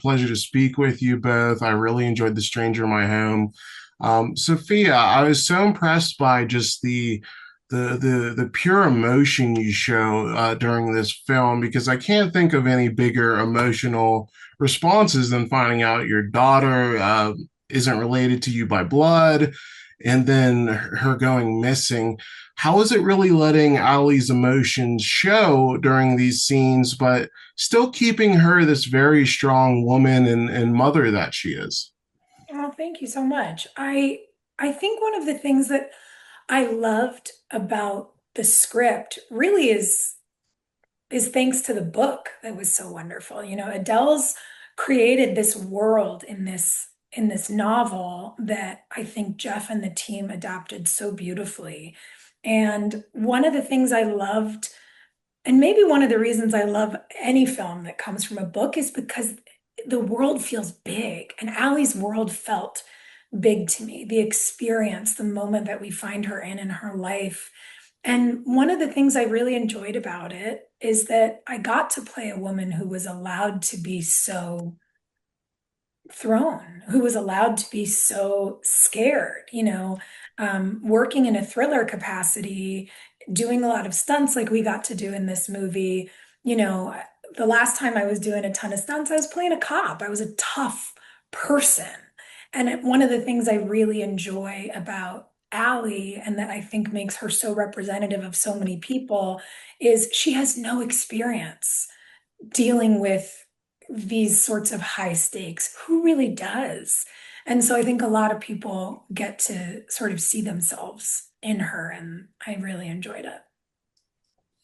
pleasure to speak with you both. I really enjoyed The Stranger in My Home. Sophia, I was so impressed by just the pure emotion you show during this film because I can't think of any bigger emotional responses than finding out your daughter isn't related to you by blood, and then her going missing. How is it really letting Ali's emotions show during these scenes, but still keeping her this very strong woman and mother that she is? Oh, thank you so much. I think one of the things that I loved about the script really is thanks to the book that was so wonderful. Adele's created this world in this novel that I think Jeff and the team adapted so beautifully. And one of the things I loved, and maybe one of the reasons I love any film that comes from a book, is because the world feels big, and Allie's world felt big to me. The experience, the moment that we find her in her life. And one of the things I really enjoyed about it is that I got to play a woman who was allowed to be so thrown, who was allowed to be so scared, working in a thriller capacity, doing a lot of stunts like we got to do in this movie. You know, the last time I was doing a ton of stunts, I was playing a cop. I was a tough person. One of the things I really enjoy about Allie, and that I think makes her so representative of so many people, is she has no experience dealing with these sorts of high stakes. Who really does? And so I think a lot of people get to sort of see themselves in her, and I really enjoyed it.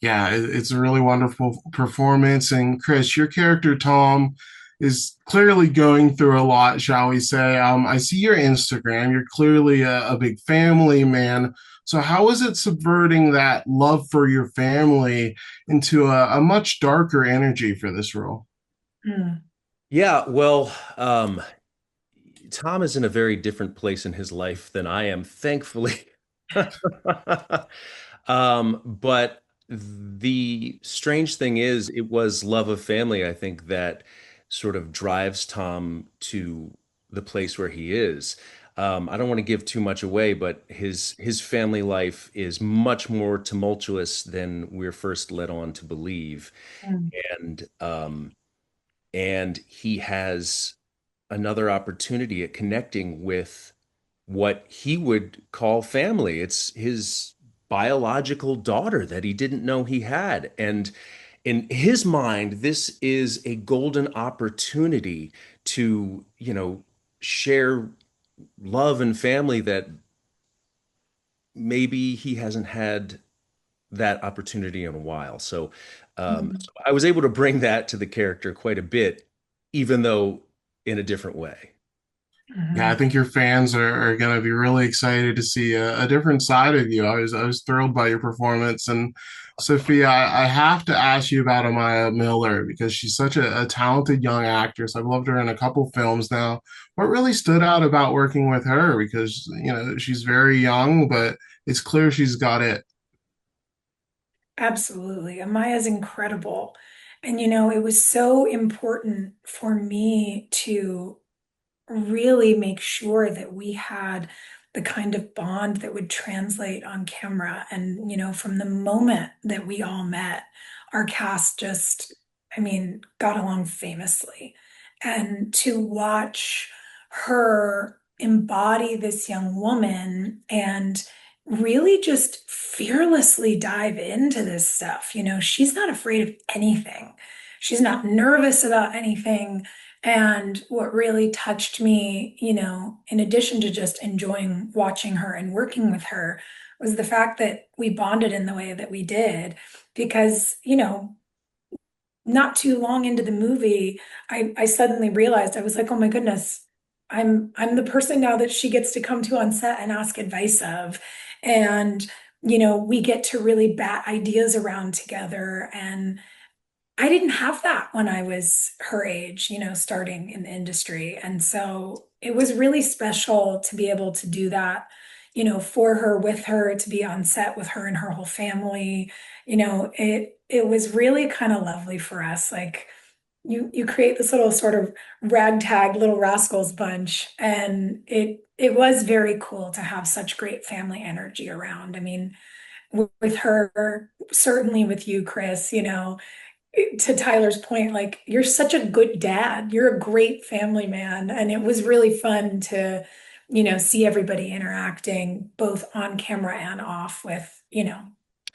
Yeah, it's a really wonderful performance. And Chris, your character Tom is clearly going through a lot, shall we say. I see your Instagram. You're clearly a big family man. So how is it subverting that love for your family into a much darker energy for this role? Mm. Yeah, well, Tom is in a very different place in his life than I am, thankfully. But the strange thing is, it was love of family, I think, that sort of drives Tom to the place where he is. I don't want to give too much away, but his family life is much more tumultuous than we're first led on to believe. Mm. And he has another opportunity at connecting with what he would call family. It's his biological daughter that he didn't know he had. And in his mind, this is a golden opportunity to, share love and family that maybe he hasn't had that opportunity in a while. So I was able to bring that to the character quite a bit, even though in a different way. Yeah, I Mhm. think your fans are going to be really excited to see a different side of you. I was thrilled by your performance. And Sophia, I have to ask you about Amaya Miller because she's such a talented young actress. I've loved her in a couple films now. What really stood out about working with her? Because, she's very young, but it's clear she's got it. Absolutely. Amaya's incredible. And it was so important for me to really make sure that we had the kind of bond that would translate on camera. And, from the moment that we all met, our cast just, I mean, got along famously. And to watch her embody this young woman and really just fearlessly dive into this stuff. She's not afraid of anything. She's not nervous about anything. And what really touched me, in addition to just enjoying watching her and working with her, was the fact that we bonded in the way that we did. Because, not too long into the movie, I suddenly realized I was like, oh my goodness, I'm the person now that she gets to come to on set and ask advice of. And, we get to really bat ideas around together. And I didn't have that when I was her age, starting in the industry. And so it was really special to be able to do that, for her, with her, to be on set with her and her whole family. It was really kind of lovely for us. Like, you create this little sort of ragtag little rascals bunch, and it was very cool to have such great family energy around. I mean, with her, certainly with you, Chris, to Tyler's point, like you're such a good dad. You're a great family man. And it was really fun to, see everybody interacting both on camera and off with,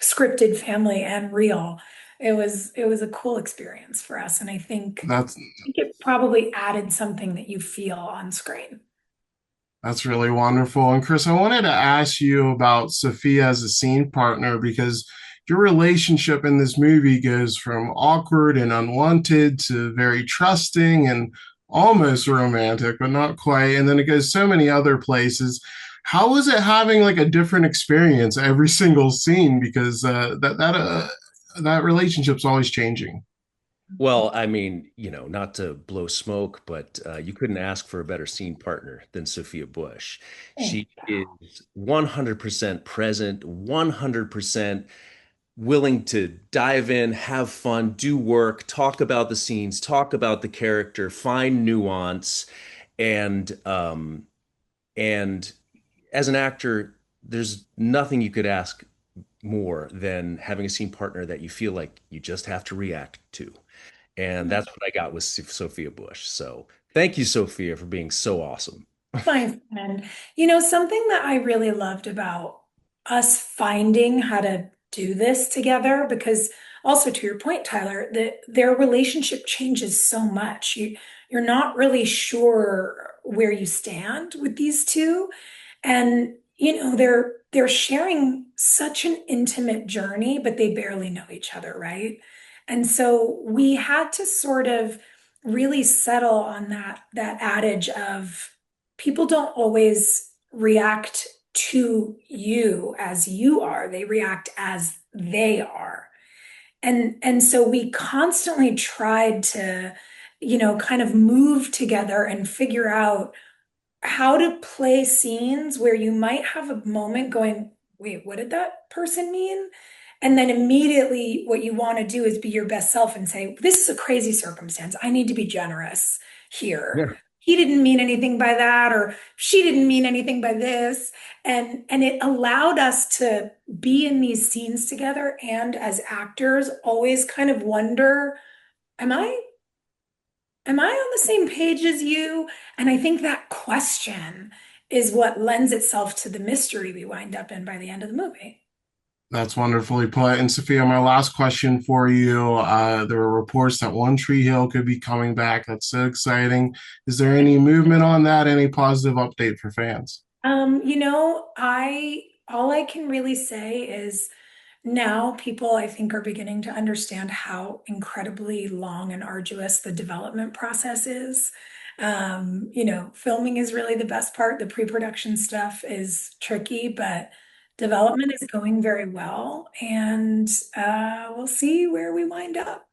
scripted family and real. It was a cool experience for us. And That's I think it probably added something that you feel on screen. That's really wonderful. And Chris, I wanted to ask you about Sophia as a scene partner because your relationship in this movie goes from awkward and unwanted to very trusting and almost romantic, but not quite. And then it goes so many other places. How was it having like a different experience every single scene? Because that relationship's always changing. Well, I mean, not to blow smoke, but you couldn't ask for a better scene partner than Sophia Bush. Thank She is 100% present, 100% willing to dive in, have fun, do work, talk about the scenes, talk about the character, find nuance, and and as an actor, there's nothing you could ask more than having a scene partner that you feel like you just have to react to. And you. that's what I got with Sophia Bush. So thank you, Sophia, for being so awesome. My friend. Something that I really loved about us finding how to do this together, because also to your point, Tyler, that their relationship changes so much. You're not really sure where you stand with these two. And they're sharing such an intimate journey, but they barely know each other, right? And so we had to sort of really settle on that adage of people don't always react to you as you are. They react as they are. And so we constantly tried to, kind of move together and figure out how to play scenes where you might have a moment going, wait, what did that person mean? And then immediately what you want to do is be your best self and say, this is a crazy circumstance. I need to be generous here. Yeah. He didn't mean anything by that, or she didn't mean anything by this. And it allowed us to be in these scenes together and as actors always kind of wonder, am I am I on the same page as you? And I think that question is what lends itself to the mystery we wind up in by the end of the movie. That's wonderfully put. And Sophia, my last question for you. There were reports that One Tree Hill could be coming back. That's so exciting. Is there any movement on that? Any positive update for fans? I all I can really say is now people I think are beginning to understand how incredibly long and arduous the development process is. Filming is really the best part. The pre-production stuff is tricky, but development is going very well, and we'll see where we wind up.